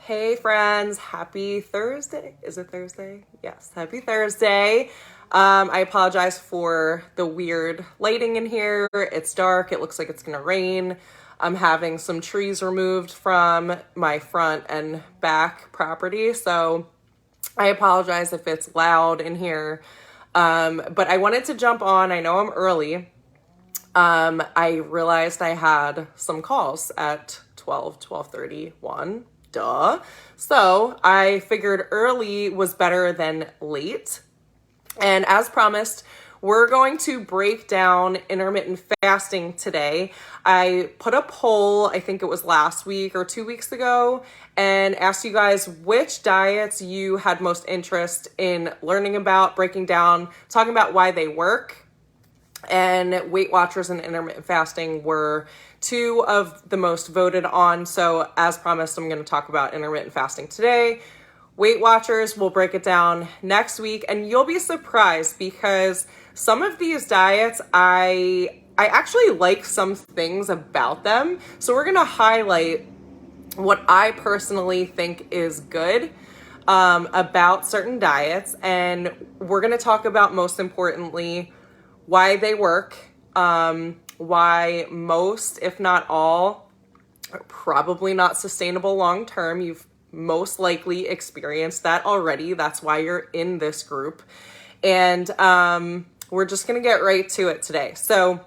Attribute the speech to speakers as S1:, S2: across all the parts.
S1: Hey friends, happy Thursday. Is it Thursday? Yes, happy Thursday. I apologize for the weird lighting in here. It's dark. It looks like it's gonna rain. I'm having some trees removed from my front and back property, so I apologize if it's loud in here. But I wanted to jump on. I know I'm early. I realized I had some calls at 12:31. Duh. So I figured early was better than late. And as promised, we're going to break down intermittent fasting today. I put a poll, I think it was last week or 2 weeks ago, and asked you guys which diets you had most interest in learning about, breaking down, talking about why they work. And Weight Watchers and intermittent fasting were two of the most voted on. So as promised, I'm going to talk about intermittent fasting today. Weight Watchers, we'll break it down next week, and you'll be surprised because some of these diets, I actually like some things about them. So we're going to highlight what I personally think is good about certain diets, and we're going to talk about, most importantly, why they work, why most, if not all, are probably not sustainable long term. You've most likely experienced that already. That's why you're in this group. And we're just going to get right to it today. So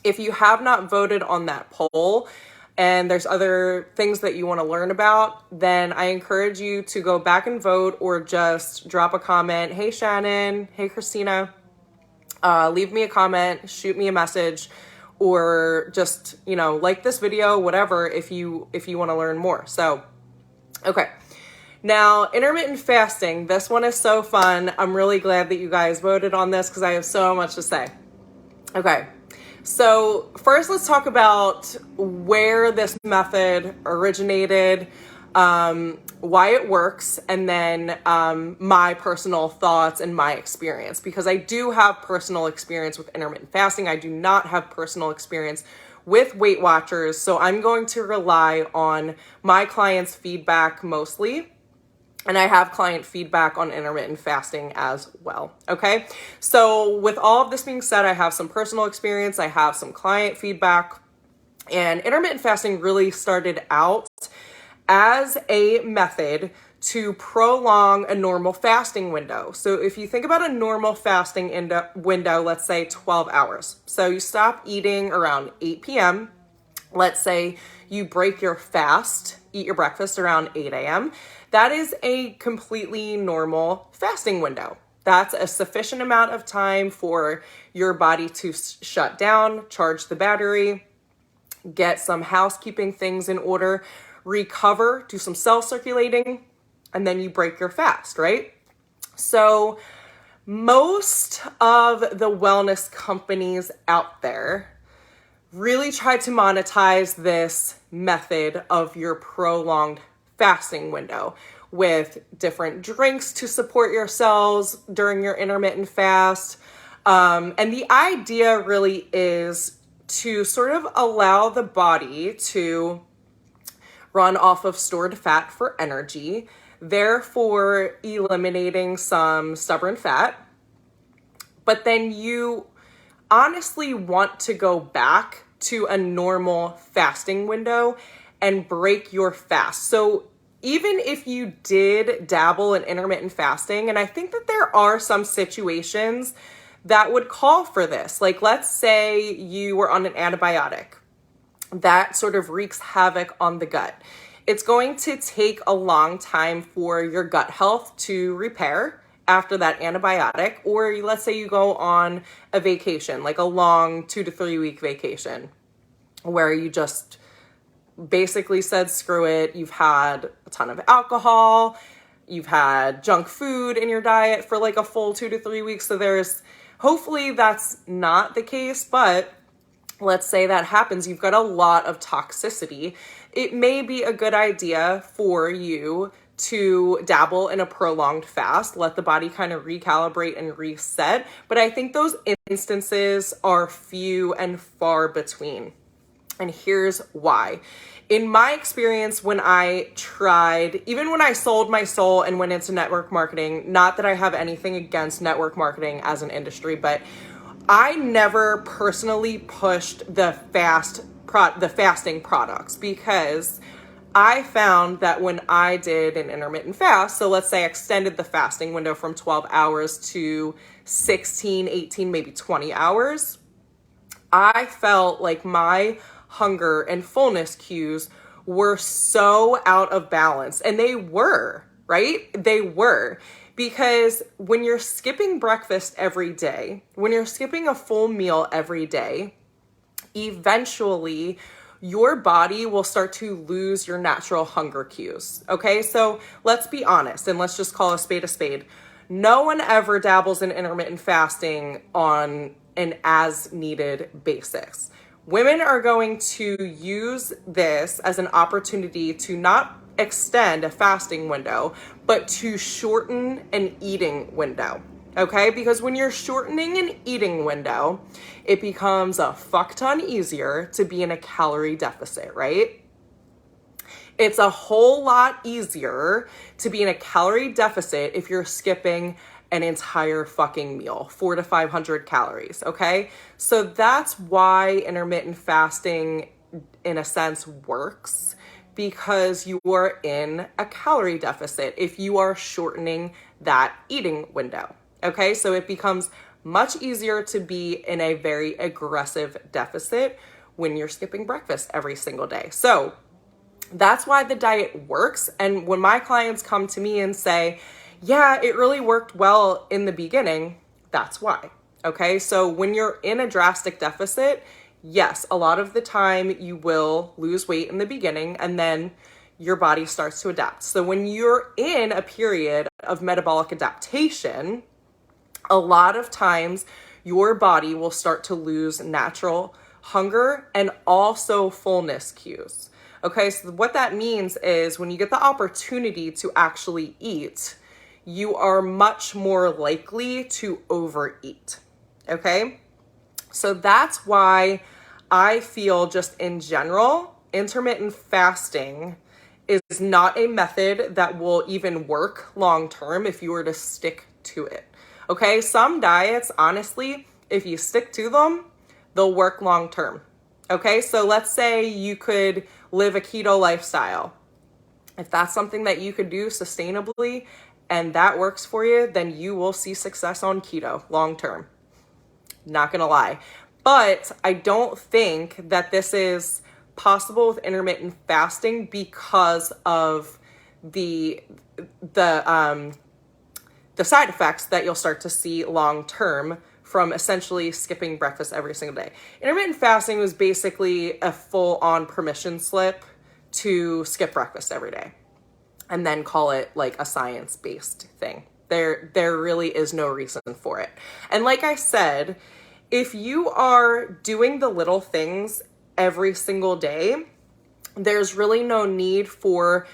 S1: if you have not voted on that poll and there's other things that you want to learn about, then I encourage you to go back and vote, or just drop a comment. Hey, Shannon. Hey, Christina. Leave me a comment, shoot me a message, or just, like this video, whatever, if you want to learn more. So, okay. Now, intermittent fasting, this one is so fun. I'm really glad that you guys voted on this because I have so much to say. Okay. So first, let's talk about where this method originated, why it works, and then my personal thoughts and my experience, because I do have personal experience with intermittent fasting. I do not have personal experience with Weight Watchers, so I'm going to rely on my clients' feedback mostly. And I have client feedback on intermittent fasting as well, okay? So with all of this being said, I have some personal experience, I have some client feedback, and intermittent fasting really started out as a method to prolong a normal fasting window. So if you think about a normal fasting window, let's say 12 hours. So you stop eating around 8 p.m. Let's say you break your fast, eat your breakfast around 8 a.m. That is a completely normal fasting window. That's a sufficient amount of time for your body to shut down, charge the battery, get some housekeeping things in order, recover, do some cell circulating, and then you break your fast, right? So most of the wellness companies out there really try to monetize this method of your prolonged fasting window with different drinks to support your cells during your intermittent fast. And the idea really is to sort of allow the body to run off of stored fat for energy, therefore eliminating some stubborn fat. But then you honestly want to go back to a normal fasting window and break your fast. So even if you did dabble in intermittent fasting, and I think that there are some situations that would call for this, like let's say you were on an antibiotic that sort of wreaks havoc on the gut. It's going to take a long time for your gut health to repair after that antibiotic, or let's say you go on a vacation, like a long 2 to 3 week vacation, where you just basically said, screw it. You've had a ton of alcohol, you've had junk food in your diet for like a full 2 to 3 weeks. So hopefully that's not the case, but let's say that happens. You've got a lot of toxicity. It may be a good idea for you to dabble in a prolonged fast, let the body kind of recalibrate and reset. But I think those instances are few and far between. And here's why. In my experience, when I tried, even when I sold my soul and went into network marketing, not that I have anything against network marketing as an industry, but I never personally pushed the fasting products, because I found that when I did an intermittent fast, so let's say I extended the fasting window from 12 hours to 16, 18, maybe 20 hours, I felt like my hunger and fullness cues were so out of balance. And they were, right? They were. Because when you're skipping breakfast every day, when you're skipping a full meal every day, eventually your body will start to lose your natural hunger cues. Okay, so let's be honest and let's just call a spade a spade. No one ever dabbles in intermittent fasting on an as needed basis. Women are going to use this as an opportunity to not extend a fasting window, but to shorten an eating window. Okay, because when you're shortening an eating window, it becomes a fuck ton easier to be in a calorie deficit, right? It's a whole lot easier to be in a calorie deficit if you're skipping an entire fucking meal, 400 to 500 calories, okay? So that's why intermittent fasting, in a sense, works, because you are in a calorie deficit if you are shortening that eating window. Okay, so it becomes much easier to be in a very aggressive deficit when you're skipping breakfast every single day. So that's why the diet works. And when my clients come to me and say, yeah, it really worked well in the beginning, that's why. Okay, so when you're in a drastic deficit, yes, a lot of the time you will lose weight in the beginning and then your body starts to adapt. So when you're in a period of metabolic adaptation, a lot of times your body will start to lose natural hunger and also fullness cues. Okay, so what that means is when you get the opportunity to actually eat, you are much more likely to overeat. Okay, so that's why I feel just in general, intermittent fasting is not a method that will even work long term if you were to stick to it. Okay, some diets, honestly, if you stick to them, they'll work long term. Okay, so let's say you could live a keto lifestyle. If that's something that you could do sustainably and that works for you, then you will see success on keto long term. Not gonna lie. But I don't think that this is possible with intermittent fasting because of the side effects that you'll start to see long term from essentially skipping breakfast every single day. Intermittent fasting was basically a full-on permission slip to skip breakfast every day and then call it like a science-based thing. There really is no reason for it. And like I said, if you are doing the little things every single day, there's really no need for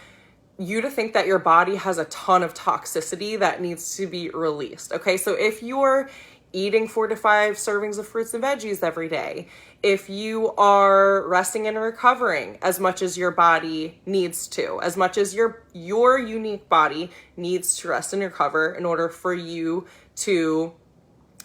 S1: you to think that your body has a ton of toxicity that needs to be released. Okay, so if you're eating 4 to 5 servings of fruits and veggies every day, if you are resting and recovering as much as your body needs to, as much as your unique body needs to rest and recover in order for you to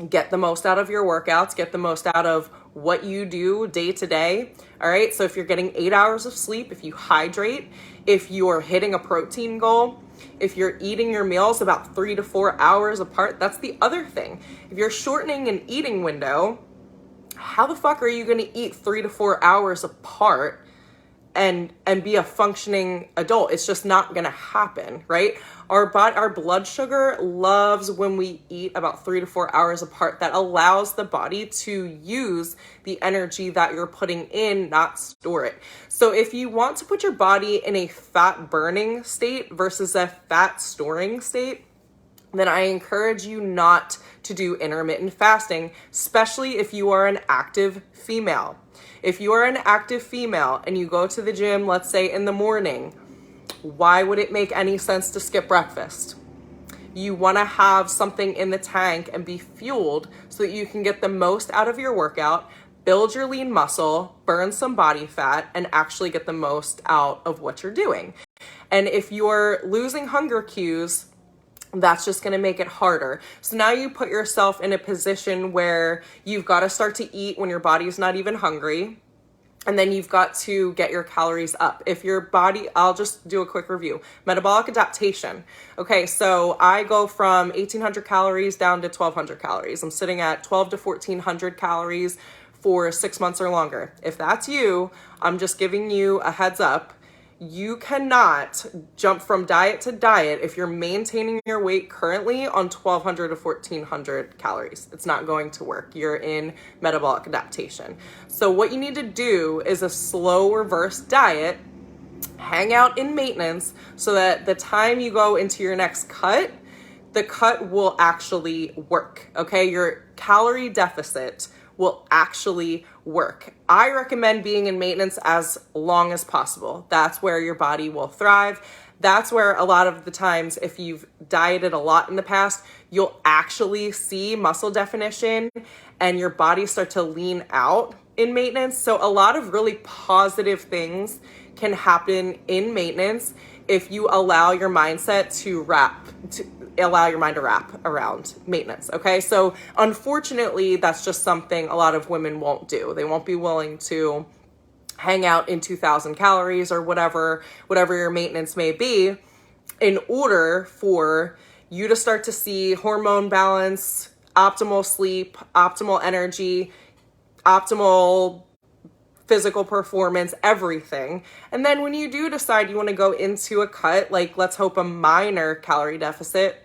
S1: get the most out of your workouts, get the most out of what you do day to day. All right, so if you're getting 8 hours of sleep, if you hydrate, if you're hitting a protein goal, if you're eating your meals about 3 to 4 hours apart, that's the other thing. If you're shortening an eating window, how the fuck are you going to eat 3 to 4 hours apart and be a functioning adult? It's just not going to happen, right? Our blood sugar loves when we eat about 3 to 4 hours apart. That allows the body to use the energy that you're putting in, not store it. So if you want to put your body in a fat burning state versus a fat storing state, then I encourage you not to do intermittent fasting, especially if you are an active female. If you are an active female and you go to the gym, let's say in the morning, why would it make any sense to skip breakfast? You want to have something in the tank and be fueled so that you can get the most out of your workout, build your lean muscle, burn some body fat, and actually get the most out of what you're doing. And if you're losing hunger cues, that's just going to make it harder. So now you put yourself in a position where you've got to start to eat when your body's not even hungry. And then you've got to get your calories up. If your body, I'll just do a quick review. Metabolic adaptation. Okay, so I go from 1,800 calories down to 1,200 calories. I'm sitting at 12 to 1,400 calories for 6 months or longer. If that's you, I'm just giving you a heads up. You cannot jump from diet to diet if you're maintaining your weight currently on 1,200 to 1,400 calories. It's not going to work. You're in metabolic adaptation. So what you need to do is a slow reverse diet, hang out in maintenance so that the time you go into your next cut, the cut will actually work, okay? Your calorie deficit will actually work. I recommend being in maintenance as long as possible. That's where your body will thrive. That's where a lot of the times, if you've dieted a lot in the past, you'll actually see muscle definition and your body start to lean out in maintenance. So a lot of really positive things can happen in maintenance if you allow your mindset to allow your mind to wrap around maintenance. Okay. So unfortunately, that's just something a lot of women won't do. They won't be willing to hang out in 2,000 calories or whatever your maintenance may be, in order for you to start to see hormone balance, optimal sleep, optimal energy, optimal physical performance, everything. And then when you do decide you want to go into a cut, like let's hope a minor calorie deficit,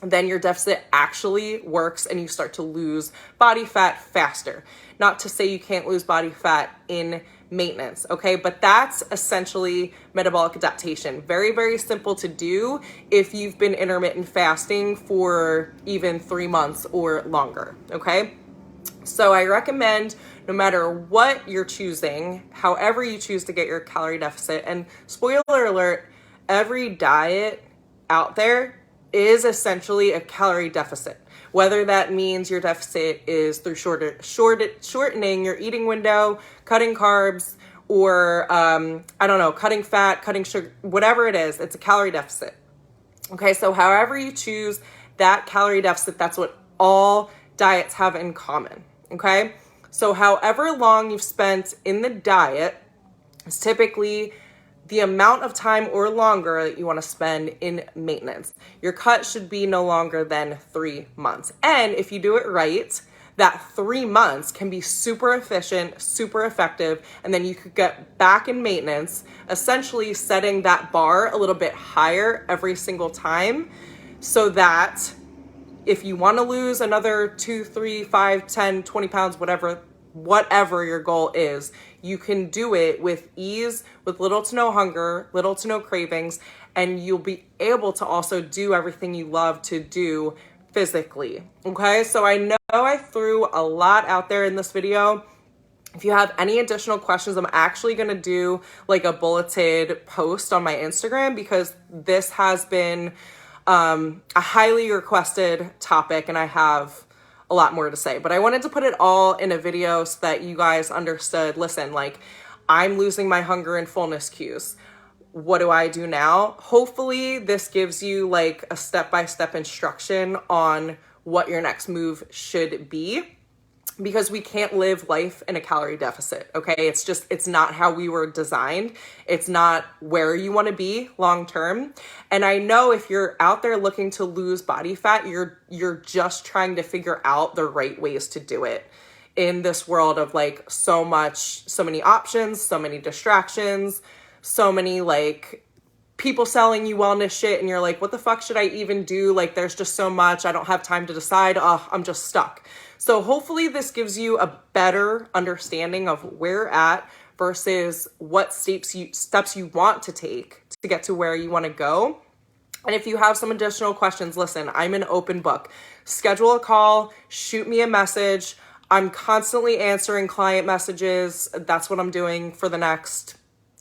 S1: then your deficit actually works and you start to lose body fat faster. Not to say you can't lose body fat in maintenance, okay? But that's essentially metabolic adaptation. Very, very simple to do if you've been intermittent fasting for even 3 months or longer, okay? So I recommend, no matter what you're choosing, however you choose to get your calorie deficit, and spoiler alert, every diet out there is essentially a calorie deficit. Whether that means your deficit is through shortening your eating window, cutting carbs, or cutting fat, cutting sugar, whatever it is, it's a calorie deficit. Okay, so however you choose that calorie deficit, that's what all diets have in common. Okay, so however long you've spent in the diet is typically the amount of time or longer that you want to spend in maintenance. Your cut should be no longer than 3 months. And if you do it right, that 3 months can be super efficient, super effective, and then you could get back in maintenance, essentially setting that bar a little bit higher every single time, so that if you want to lose another 2, 3, 5, 10, 20 pounds, whatever your goal is, you can do it with ease, with little to no hunger, little to no cravings, and you'll be able to also do everything you love to do physically. Okay, so I know I threw a lot out there in this video. If you have any additional questions, I'm actually going to do like a bulleted post on my Instagram, because this has been a highly requested topic and I have a lot more to say, but I wanted to put it all in a video so that you guys understood, listen, like, I'm losing my hunger and fullness cues. What do I do now? Hopefully this gives you like a step-by-step instruction on what your next move should be, because we can't live life in a calorie deficit, okay? It's not how we were designed. It's not where you want to be long term. And I know if you're out there looking to lose body fat, you're just trying to figure out the right ways to do it in this world of like so many options, so many distractions, so many like people selling you wellness shit, and you're like, what the fuck should I even do? Like, there's just so much. I don't have time to decide. Oh, I'm just stuck. So hopefully this gives you a better understanding of where you're at versus what steps you want to take to get to where you want to go. And if you have some additional questions, listen, I'm an open book. Schedule a call, shoot me a message. I'm constantly answering client messages. That's what I'm doing for the next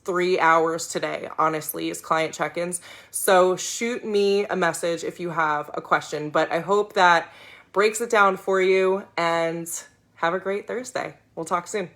S1: 3 hours today, honestly, is client check-ins. So shoot me a message if you have a question. But I hope that breaks it down for you, and have a great Thursday. We'll talk soon.